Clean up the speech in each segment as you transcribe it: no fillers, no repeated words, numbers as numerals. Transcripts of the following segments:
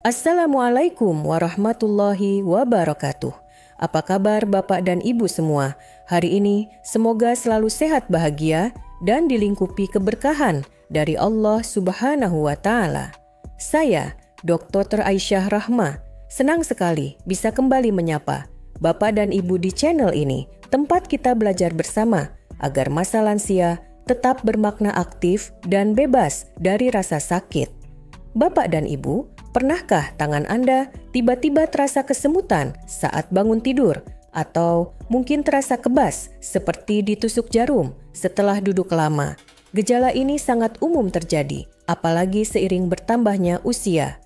Assalamualaikum warahmatullahi wabarakatuh. Apa kabar Bapak dan Ibu semua? Hari ini semoga selalu sehat bahagia dan dilingkupi keberkahan dari Allah Subhanahu wa Ta'ala. Saya, Dr. Aisyah Rahma, senang sekali bisa kembali menyapa Bapak dan Ibu di channel ini, tempat kita belajar bersama agar masa lansia tetap bermakna aktif dan bebas dari rasa sakit. Bapak dan Ibu, pernahkah tangan Anda tiba-tiba terasa kesemutan saat bangun tidur? Atau mungkin terasa kebas seperti ditusuk jarum setelah duduk lama? Gejala ini sangat umum terjadi, apalagi seiring bertambahnya usia.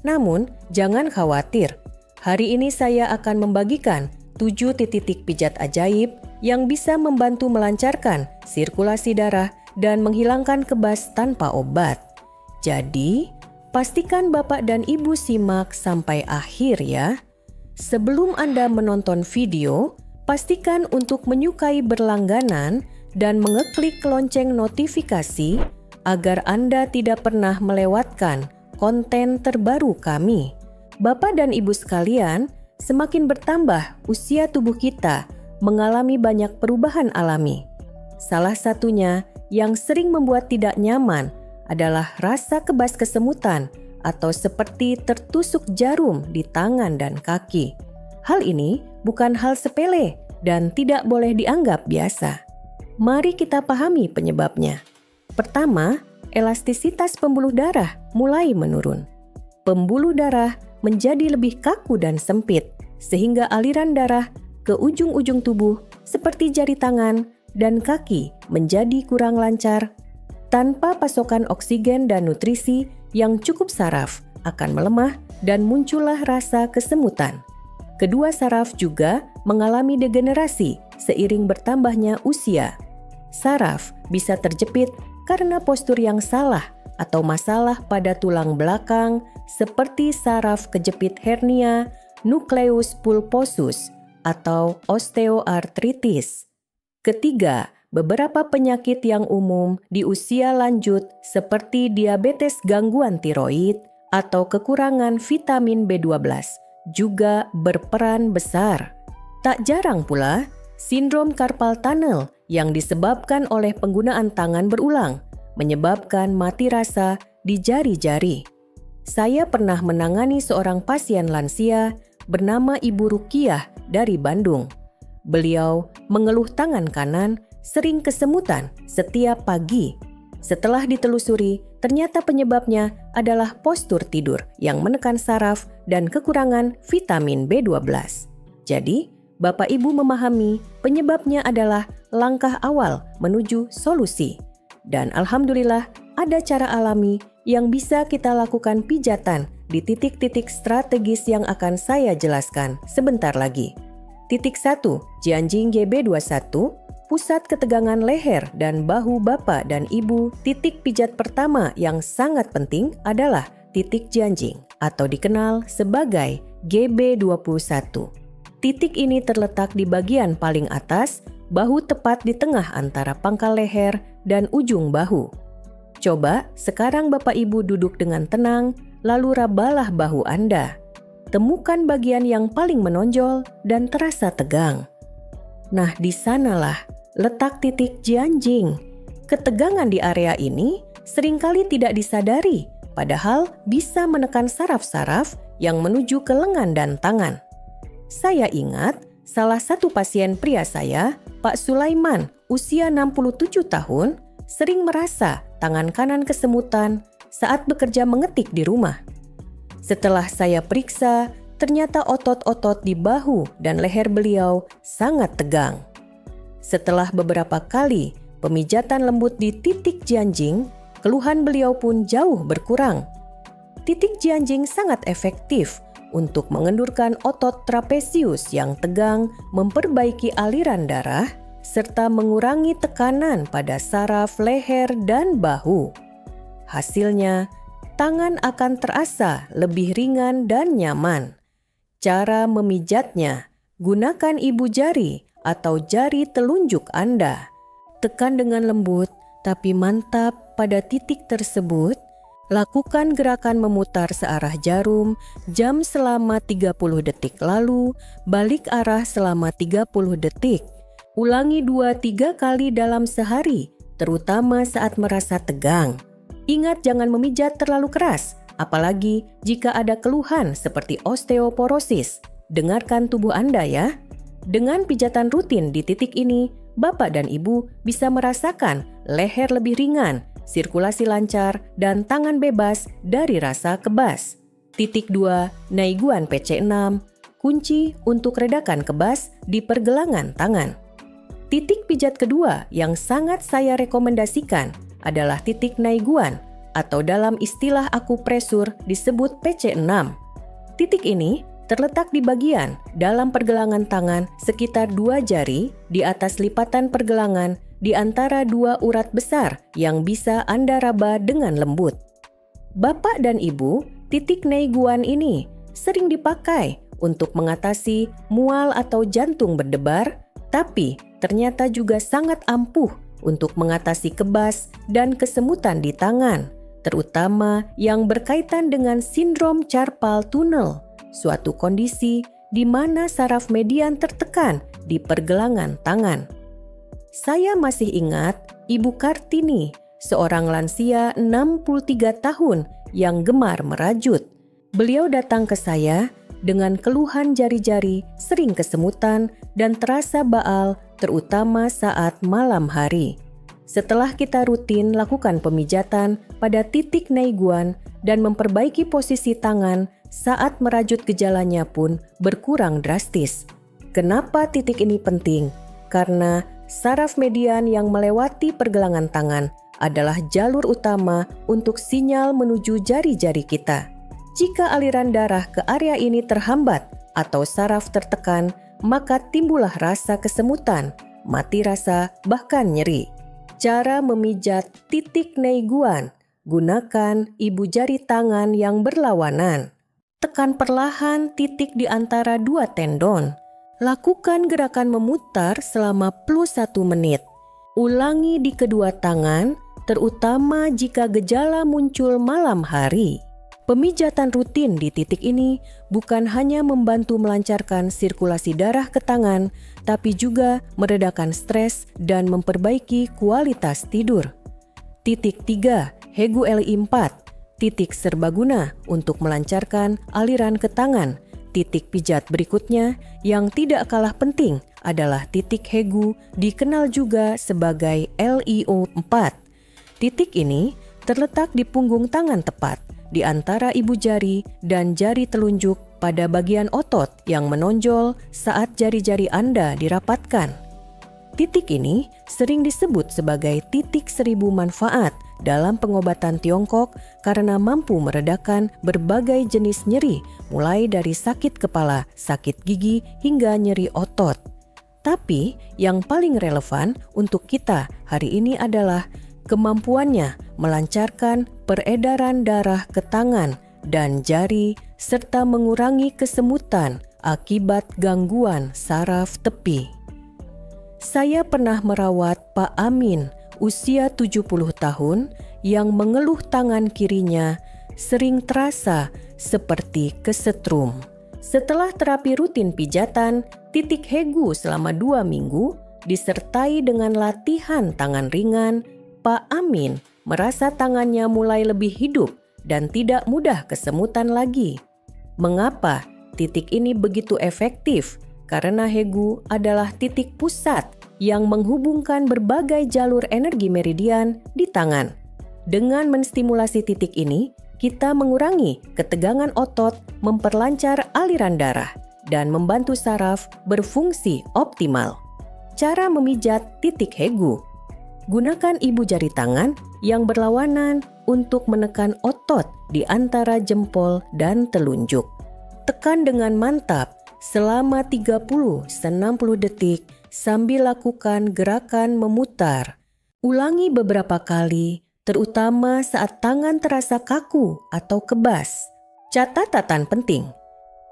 Namun, jangan khawatir. Hari ini saya akan membagikan 7 titik pijat ajaib yang bisa membantu melancarkan sirkulasi darah dan menghilangkan kebas tanpa obat. Jadi, pastikan Bapak dan Ibu simak sampai akhir ya. Sebelum Anda menonton video, pastikan untuk menyukai berlangganan dan mengeklik lonceng notifikasi agar Anda tidak pernah melewatkan konten terbaru kami. Bapak dan Ibu sekalian, semakin bertambah usia tubuh kita mengalami banyak perubahan alami. Salah satunya yang sering membuat tidak nyaman adalah rasa kebas kesemutan atau seperti tertusuk jarum di tangan dan kaki. Hal ini bukan hal sepele dan tidak boleh dianggap biasa. Mari kita pahami penyebabnya. Pertama, elastisitas pembuluh darah mulai menurun. Pembuluh darah menjadi lebih kaku dan sempit, sehingga aliran darah ke ujung-ujung tubuh seperti jari tangan dan kaki menjadi kurang lancar. Tanpa pasokan oksigen dan nutrisi yang cukup, saraf akan melemah dan muncullah rasa kesemutan. Kedua saraf juga mengalami degenerasi seiring bertambahnya usia. Saraf bisa terjepit karena postur yang salah atau masalah pada tulang belakang seperti saraf kejepit hernia, nukleus pulposus, atau osteoartritis. Ketiga, beberapa penyakit yang umum di usia lanjut seperti diabetes gangguan tiroid atau kekurangan vitamin B12 juga berperan besar. Tak jarang pula, sindrom carpal tunnel yang disebabkan oleh penggunaan tangan berulang menyebabkan mati rasa di jari-jari. Saya pernah menangani seorang pasien lansia bernama Ibu Rukiah dari Bandung. Beliau mengeluh tangan kanan sering kesemutan setiap pagi. Setelah ditelusuri, ternyata penyebabnya adalah postur tidur yang menekan saraf dan kekurangan vitamin B12. Jadi, Bapak Ibu memahami penyebabnya adalah langkah awal menuju solusi. Dan alhamdulillah ada cara alami yang bisa kita lakukan pijatan di titik-titik strategis yang akan saya jelaskan sebentar lagi. Titik 1, Jianjing GB21, pusat ketegangan leher dan bahu Bapak dan Ibu. Titik pijat pertama yang sangat penting adalah titik Jianjing atau dikenal sebagai GB21. Titik ini terletak di bagian paling atas bahu, tepat di tengah antara pangkal leher dan ujung bahu. Coba sekarang Bapak Ibu duduk dengan tenang, lalu rabalah bahu Anda. Temukan bagian yang paling menonjol dan terasa tegang. Nah, di sanalah letak titik Jianjing. Ketegangan di area ini seringkali tidak disadari, padahal bisa menekan saraf-saraf yang menuju ke lengan dan tangan. Saya ingat salah satu pasien pria saya, Pak Sulaiman, usia 67 tahun, sering merasa tangan kanan kesemutan saat bekerja mengetik di rumah. Setelah saya periksa, ternyata otot-otot di bahu dan leher beliau sangat tegang. Setelah beberapa kali pemijatan lembut di titik Jianjing, keluhan beliau pun jauh berkurang. Titik Jianjing sangat efektif untuk mengendurkan otot trapesius yang tegang, memperbaiki aliran darah, serta mengurangi tekanan pada saraf leher dan bahu. Hasilnya, tangan akan terasa lebih ringan dan nyaman. Cara memijatnya, gunakan ibu jari atau jari telunjuk Anda. Tekan dengan lembut tapi mantap pada titik tersebut Lakukan gerakan memutar searah jarum, jam selama 30 detik lalu, balik arah selama 30 detik. Ulangi 2-3 kali dalam sehari, terutama saat merasa tegang. Ingat jangan memijat terlalu keras, apalagi jika ada keluhan seperti osteoporosis. Dengarkan tubuh Anda ya. Dengan pijatan rutin di titik ini, Bapak dan Ibu bisa merasakan leher lebih ringan, sirkulasi lancar, dan tangan bebas dari rasa kebas. Titik 2, Naiguan PC6, kunci untuk redakan kebas di pergelangan tangan. Titik pijat kedua yang sangat saya rekomendasikan adalah titik Naiguan atau dalam istilah akupresur disebut PC6. Titik ini terletak di bagian dalam pergelangan tangan sekitar 2 jari di atas lipatan pergelangan di antara 2 urat besar yang bisa Anda raba dengan lembut. Bapak dan Ibu, titik Naiguan ini sering dipakai untuk mengatasi mual atau jantung berdebar, tapi ternyata juga sangat ampuh untuk mengatasi kebas dan kesemutan di tangan, terutama yang berkaitan dengan sindrom carpal tunnel, suatu kondisi di mana saraf median tertekan di pergelangan tangan. Saya masih ingat Ibu Kartini, seorang lansia 63 tahun yang gemar merajut. Beliau datang ke saya dengan keluhan jari-jari sering kesemutan dan terasa baal, terutama saat malam hari. Setelah kita rutin lakukan pemijatan pada titik Naiguan dan memperbaiki posisi tangan, saat merajut gejalanya pun berkurang drastis. Kenapa titik ini penting? Karena saraf median yang melewati pergelangan tangan adalah jalur utama untuk sinyal menuju jari-jari kita. Jika aliran darah ke area ini terhambat atau saraf tertekan, maka timbullah rasa kesemutan, mati rasa, bahkan nyeri. Cara memijat titik Naiguan, gunakan ibu jari tangan yang berlawanan. Tekan perlahan titik di antara 2 tendon. Lakukan gerakan memutar selama plus 1 menit. Ulangi di kedua tangan, terutama jika gejala muncul malam hari. Pemijatan rutin di titik ini bukan hanya membantu melancarkan sirkulasi darah ke tangan, tapi juga meredakan stres dan memperbaiki kualitas tidur. Titik 3, Hegu LI4. Titik serbaguna untuk melancarkan aliran ke tangan. Titik pijat berikutnya yang tidak kalah penting adalah titik Hegu, dikenal juga sebagai LIO4. Titik ini terletak di punggung tangan tepat, di antara ibu jari dan jari telunjuk pada bagian otot yang menonjol saat jari-jari Anda dirapatkan. Titik ini sering disebut sebagai titik 1000 manfaat dalam pengobatan Tiongkok karena mampu meredakan berbagai jenis nyeri, mulai dari sakit kepala, sakit gigi, hingga nyeri otot. Tapi yang paling relevan untuk kita hari ini adalah kemampuannya melancarkan peredaran darah ke tangan dan jari serta mengurangi kesemutan akibat gangguan saraf tepi. Saya pernah merawat Pak Amin, usia 70 tahun, yang mengeluh tangan kirinya sering terasa seperti kesetrum. Setelah terapi rutin pijatan, titik Hegu selama 2 minggu, disertai dengan latihan tangan ringan, Pak Amin merasa tangannya mulai lebih hidup dan tidak mudah kesemutan lagi. Mengapa titik ini begitu efektif? Karena Hegu adalah titik pusat yang menghubungkan berbagai jalur energi meridian di tangan. Dengan menstimulasi titik ini, kita mengurangi ketegangan otot, memperlancar aliran darah, dan membantu saraf berfungsi optimal. Cara memijat titik Hegu. Gunakan ibu jari tangan yang berlawanan untuk menekan otot di antara jempol dan telunjuk. Tekan dengan mantap selama 30-60 detik sambil lakukan gerakan memutar. Ulangi beberapa kali, terutama saat tangan terasa kaku atau kebas. Catatan penting,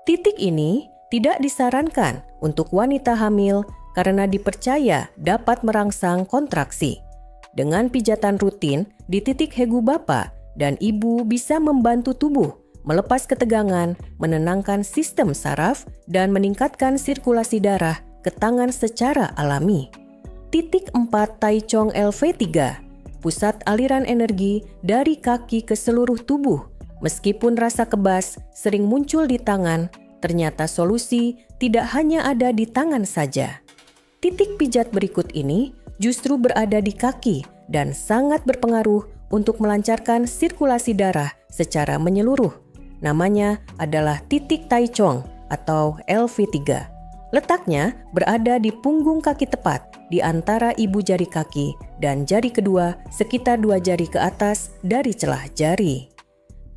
titik ini tidak disarankan untuk wanita hamil karena dipercaya dapat merangsang kontraksi. Dengan pijatan rutin di titik Hegu Bapak, dan ibu bisa membantu tubuh melepas ketegangan, menenangkan sistem saraf, dan meningkatkan sirkulasi darah ke tangan secara alami. Titik 4 Tai Chong LV3, pusat aliran energi dari kaki ke seluruh tubuh. Meskipun rasa kebas sering muncul di tangan, ternyata solusi tidak hanya ada di tangan saja. Titik pijat berikut ini justru berada di kaki dan sangat berpengaruh untuk melancarkan sirkulasi darah secara menyeluruh. Namanya adalah titik Tai Chong atau LV3. Letaknya berada di punggung kaki tepat di antara ibu jari kaki dan jari kedua sekitar 2 jari ke atas dari celah jari.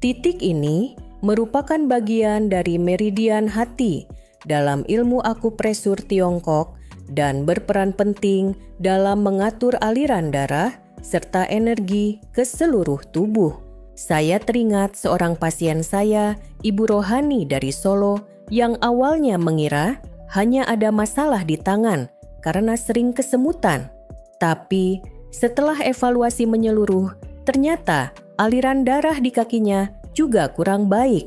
Titik ini merupakan bagian dari meridian hati dalam ilmu akupresur Tiongkok dan berperan penting dalam mengatur aliran darah serta energi ke seluruh tubuh. Saya teringat seorang pasien saya, Ibu Rohani dari Solo, yang awalnya mengira hanya ada masalah di tangan karena sering kesemutan. Tapi setelah evaluasi menyeluruh, ternyata aliran darah di kakinya juga kurang baik.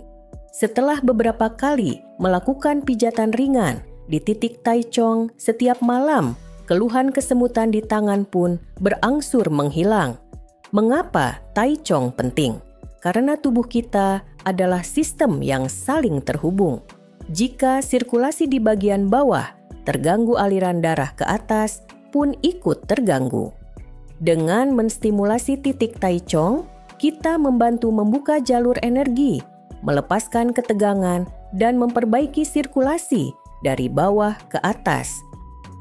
Setelah beberapa kali melakukan pijatan ringan di titik Tai Chong setiap malam, keluhan kesemutan di tangan pun berangsur menghilang. Mengapa Tai Chong penting? Karena tubuh kita adalah sistem yang saling terhubung. Jika sirkulasi di bagian bawah terganggu, aliran darah ke atas pun ikut terganggu. Dengan menstimulasi titik Tai Chong, kita membantu membuka jalur energi, melepaskan ketegangan, dan memperbaiki sirkulasi dari bawah ke atas.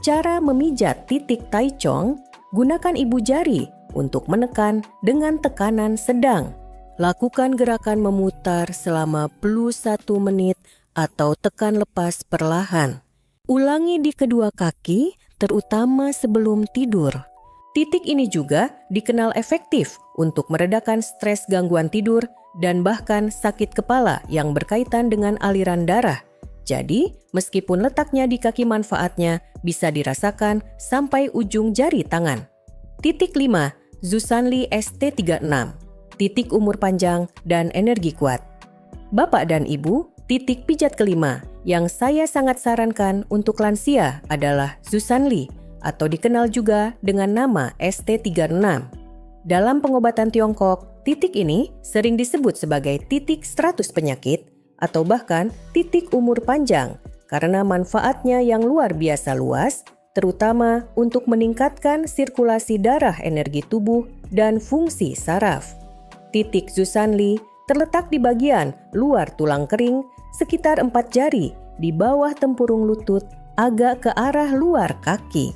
Cara memijat titik Tai Chong, gunakan ibu jari untuk menekan dengan tekanan sedang. Lakukan gerakan memutar selama plus 1 menit atau tekan lepas perlahan. Ulangi di kedua kaki, terutama sebelum tidur. Titik ini juga dikenal efektif untuk meredakan stres gangguan tidur dan bahkan sakit kepala yang berkaitan dengan aliran darah. Jadi, meskipun letaknya di kaki, manfaatnya bisa dirasakan sampai ujung jari tangan. Titik 5, Zusanli ST36, titik umur panjang dan energi kuat. Bapak dan Ibu, titik pijat kelima yang saya sangat sarankan untuk lansia adalah Zusanli atau dikenal juga dengan nama ST36. Dalam pengobatan Tiongkok, titik ini sering disebut sebagai titik 100 penyakit atau bahkan titik umur panjang karena manfaatnya yang luar biasa luas, terutama untuk meningkatkan sirkulasi darah, energi tubuh, dan fungsi saraf. Titik Zusanli terletak di bagian luar tulang kering sekitar 4 jari di bawah tempurung lutut agak ke arah luar kaki.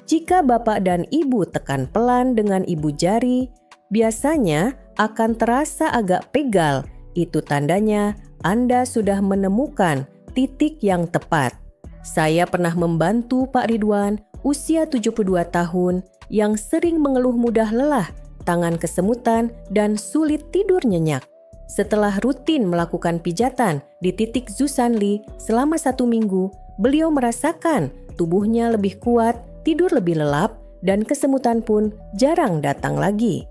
Jika Bapak dan Ibu tekan pelan dengan ibu jari, biasanya akan terasa agak pegal. Itu tandanya Anda sudah menemukan titik yang tepat. Saya pernah membantu Pak Ridwan, usia 72 tahun, yang sering mengeluh mudah lelah, tangan kesemutan, dan sulit tidur nyenyak. Setelah rutin melakukan pijatan di titik Zusanli selama 1 minggu, beliau merasakan tubuhnya lebih kuat, tidur lebih lelap, dan kesemutan pun jarang datang lagi.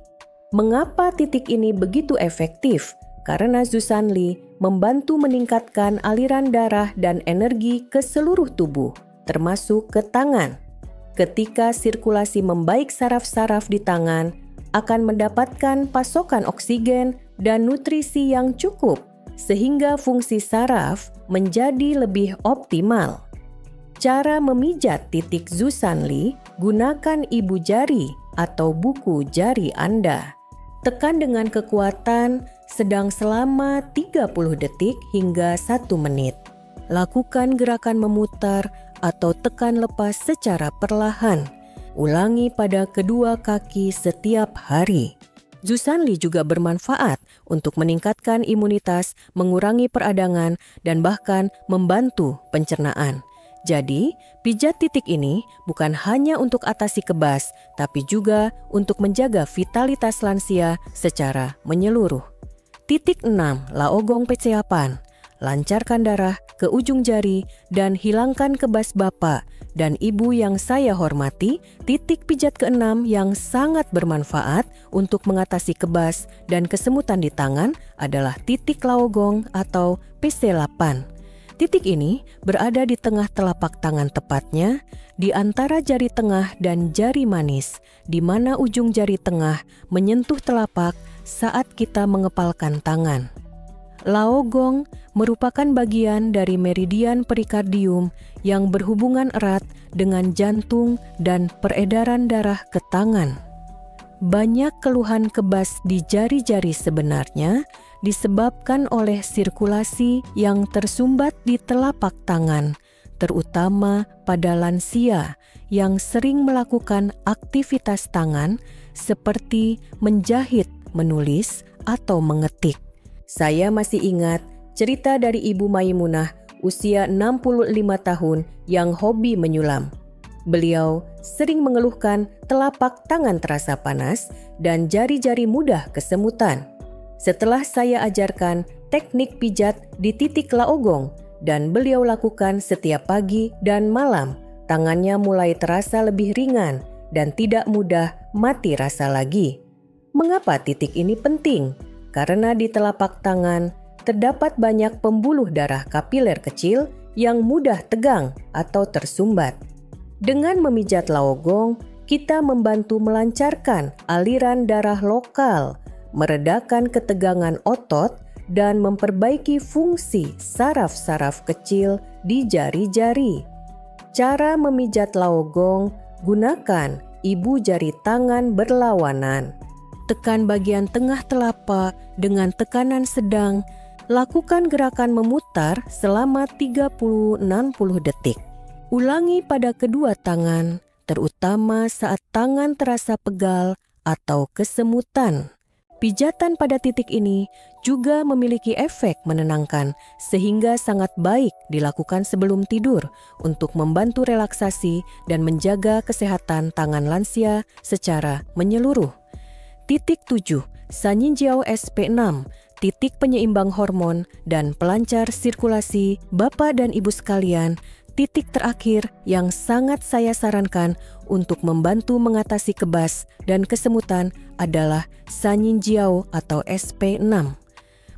Mengapa titik ini begitu efektif? Karena Zusanli membantu meningkatkan aliran darah dan energi ke seluruh tubuh, termasuk ke tangan. Ketika sirkulasi membaik, saraf-saraf di tangan akan mendapatkan pasokan oksigen dan nutrisi yang cukup, sehingga fungsi saraf menjadi lebih optimal. Cara memijat titik Zusanli, gunakan ibu jari atau buku jari Anda. Tekan dengan kekuatan sedang selama 30 detik hingga 1 menit. Lakukan gerakan memutar atau tekan lepas secara perlahan. Ulangi pada kedua kaki setiap hari. Zusanli juga bermanfaat untuk meningkatkan imunitas, mengurangi peradangan, dan bahkan membantu pencernaan. Jadi, pijat titik ini bukan hanya untuk atasi kebas, tapi juga untuk menjaga vitalitas lansia secara menyeluruh. Titik 6, Laogong Peceapan. lancarkan darah ke ujung jari, dan hilangkan kebas Bapak dan Ibu yang saya hormati. Titik pijat ke-6 yang sangat bermanfaat untuk mengatasi kebas dan kesemutan di tangan adalah titik laogong atau PC8. Titik ini berada di tengah telapak tangan, tepatnya di antara jari tengah dan jari manis, di mana ujung jari tengah menyentuh telapak saat kita mengepalkan tangan. Laogong merupakan bagian dari meridian perikardium yang berhubungan erat dengan jantung dan peredaran darah ke tangan. Banyak keluhan kebas di jari-jari sebenarnya disebabkan oleh sirkulasi yang tersumbat di telapak tangan, terutama pada lansia yang sering melakukan aktivitas tangan seperti menjahit, menulis, atau mengetik. Saya masih ingat cerita dari Ibu Maimunah usia 65 tahun yang hobi menyulam. Beliau sering mengeluhkan telapak tangan terasa panas dan jari-jari mudah kesemutan. Setelah saya ajarkan teknik pijat di titik laogong dan beliau lakukan setiap pagi dan malam, tangannya mulai terasa lebih ringan dan tidak mudah mati rasa lagi. Mengapa titik ini penting? Karena di telapak tangan terdapat banyak pembuluh darah kapiler kecil yang mudah tegang atau tersumbat. Dengan memijat laogong, kita membantu melancarkan aliran darah lokal, meredakan ketegangan otot, dan memperbaiki fungsi saraf-saraf kecil di jari-jari. Cara memijat laogong, gunakan ibu jari tangan berlawanan. Tekan bagian tengah telapak dengan tekanan sedang. Lakukan gerakan memutar selama 30-60 detik. Ulangi pada kedua tangan, terutama saat tangan terasa pegal atau kesemutan. Pijatan pada titik ini juga memiliki efek menenangkan, sehingga sangat baik dilakukan sebelum tidur untuk membantu relaksasi dan menjaga kesehatan tangan lansia secara menyeluruh. Titik 7, Sanyin-jiao SP6, titik penyeimbang hormon dan pelancar sirkulasi Bapak dan Ibu sekalian. Titik terakhir yang sangat saya sarankan untuk membantu mengatasi kebas dan kesemutan adalah Sanyin-jiao atau SP6.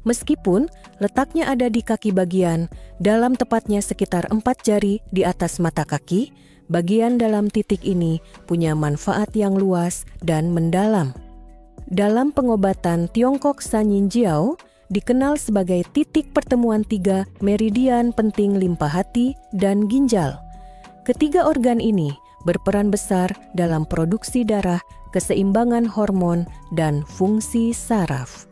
Meskipun letaknya ada di kaki bagian, dalam tepatnya sekitar 4 jari di atas mata kaki, bagian dalam titik ini punya manfaat yang luas dan mendalam. Dalam pengobatan Tiongkok, Sanyin-jiao dikenal sebagai titik pertemuan 3 meridian penting limpa hati dan ginjal. Ketiga organ ini berperan besar dalam produksi darah, keseimbangan hormon, dan fungsi saraf.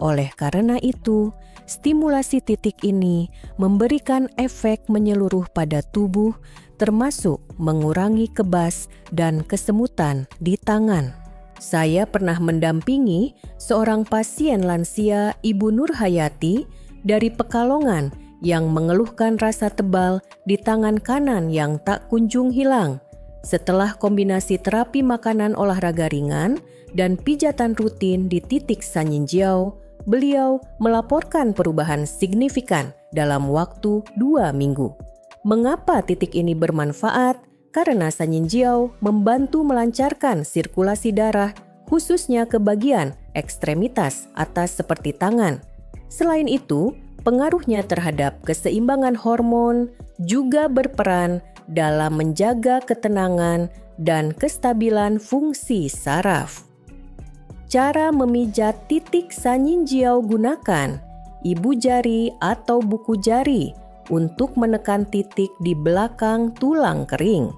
Oleh karena itu, stimulasi titik ini memberikan efek menyeluruh pada tubuh, termasuk mengurangi kebas dan kesemutan di tangan. Saya pernah mendampingi seorang pasien lansia, Ibu Nurhayati dari Pekalongan, yang mengeluhkan rasa tebal di tangan kanan yang tak kunjung hilang. Setelah kombinasi terapi makanan olahraga ringan dan pijatan rutin di titik Sanyin-jiao, beliau melaporkan perubahan signifikan dalam waktu 2 minggu. Mengapa titik ini bermanfaat? Karena Sanyin-jiao membantu melancarkan sirkulasi darah, khususnya ke bagian ekstremitas atas seperti tangan. Selain itu, pengaruhnya terhadap keseimbangan hormon juga berperan dalam menjaga ketenangan dan kestabilan fungsi saraf. Cara memijat titik Sanyin-jiao: gunakan ibu jari atau buku jari untuk menekan titik di belakang tulang kering.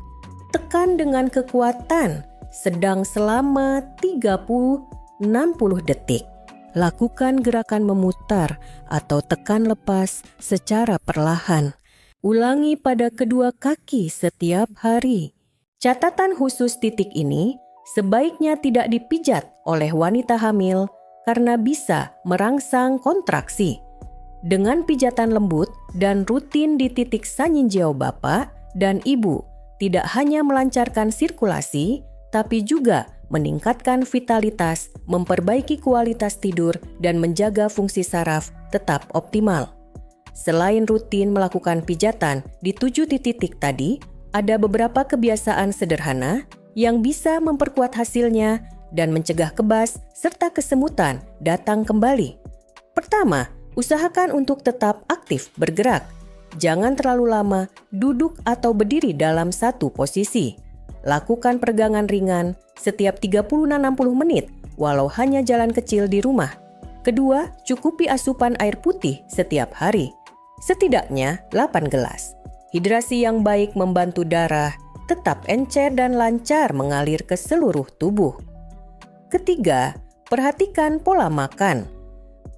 Tekan dengan kekuatan sedang selama 30-60 detik. Lakukan gerakan memutar atau tekan lepas secara perlahan. Ulangi pada kedua kaki setiap hari. Catatan khusus: titik ini sebaiknya tidak dipijat oleh wanita hamil karena bisa merangsang kontraksi. Dengan pijatan lembut dan rutin di titik Sanyin-jiao, Bapak dan Ibu tidak hanya melancarkan sirkulasi, tapi juga meningkatkan vitalitas, memperbaiki kualitas tidur, dan menjaga fungsi saraf tetap optimal. Selain rutin melakukan pijatan di 7 titik tadi, ada beberapa kebiasaan sederhana yang bisa memperkuat hasilnya dan mencegah kebas serta kesemutan datang kembali. Pertama, usahakan untuk tetap aktif bergerak. Jangan terlalu lama duduk atau berdiri dalam satu posisi. Lakukan peregangan ringan setiap 30-60 menit walau hanya jalan kecil di rumah. Kedua, cukupi asupan air putih setiap hari. Setidaknya 8 gelas. Hidrasi yang baik membantu darah tetap encer dan lancar mengalir ke seluruh tubuh. Ketiga, perhatikan pola makan.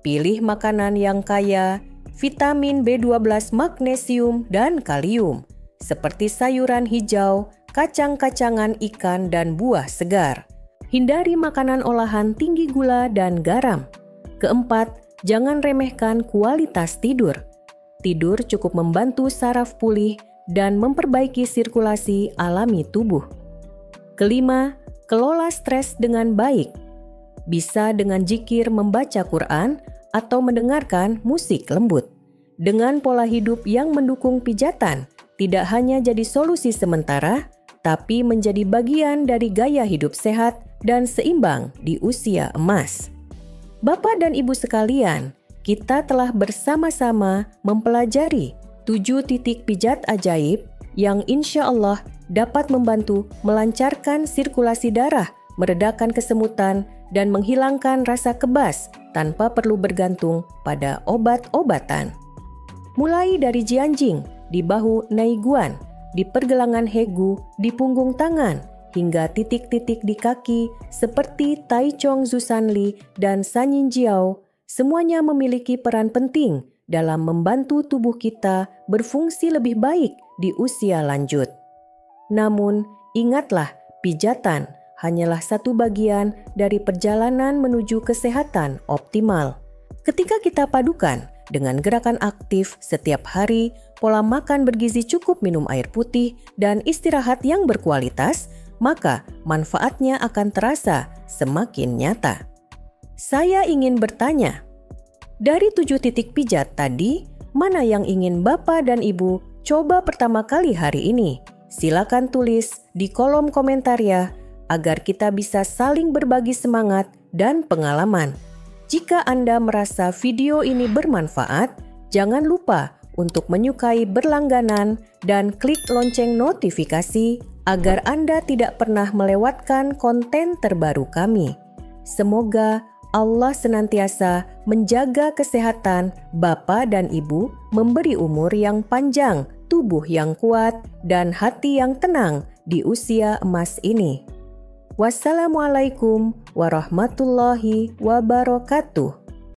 Pilih makanan yang kaya vitamin B12, magnesium, dan kalium, seperti sayuran hijau, kacang-kacangan, ikan, dan buah segar. Hindari makanan olahan tinggi gula dan garam. Keempat, jangan remehkan kualitas tidur. Tidur cukup membantu saraf pulih dan memperbaiki sirkulasi alami tubuh. Kelima, kelola stres dengan baik. Bisa dengan zikir membaca Quran atau mendengarkan musik lembut. Dengan pola hidup yang mendukung pijatan, tidak hanya jadi solusi sementara, tapi menjadi bagian dari gaya hidup sehat dan seimbang di usia emas. Bapak dan Ibu sekalian, kita telah bersama-sama mempelajari 7 titik pijat ajaib yang insya Allah dapat membantu melancarkan sirkulasi darah, meredakan kesemutan, dan menghilangkan rasa kebas tanpa perlu bergantung pada obat-obatan. Mulai dari jianjing, di bahu Naiguan, di pergelangan Hegu, di punggung tangan, hingga titik-titik di kaki seperti Taichung Zusanli dan Sanyin Jiao, semuanya memiliki peran penting dalam membantu tubuh kita berfungsi lebih baik di usia lanjut. Namun, ingatlah, pijatan hanyalah satu bagian dari perjalanan menuju kesehatan optimal. Ketika kita padukan dengan gerakan aktif setiap hari, pola makan bergizi cukup, minum air putih, dan istirahat yang berkualitas, maka manfaatnya akan terasa semakin nyata. Saya ingin bertanya, dari 7 titik pijat tadi, mana yang ingin Bapak dan Ibu coba pertama kali hari ini? Silakan tulis di kolom komentar ya, agar kita bisa saling berbagi semangat dan pengalaman. Jika Anda merasa video ini bermanfaat, jangan lupa untuk menyukai berlangganan dan klik lonceng notifikasi agar Anda tidak pernah melewatkan konten terbaru kami. Semoga Allah senantiasa menjaga kesehatan Bapak dan Ibu, memberi umur yang panjang, tubuh yang kuat, dan hati yang tenang di usia emas ini. Wassalamualaikum warahmatullahi wabarakatuh.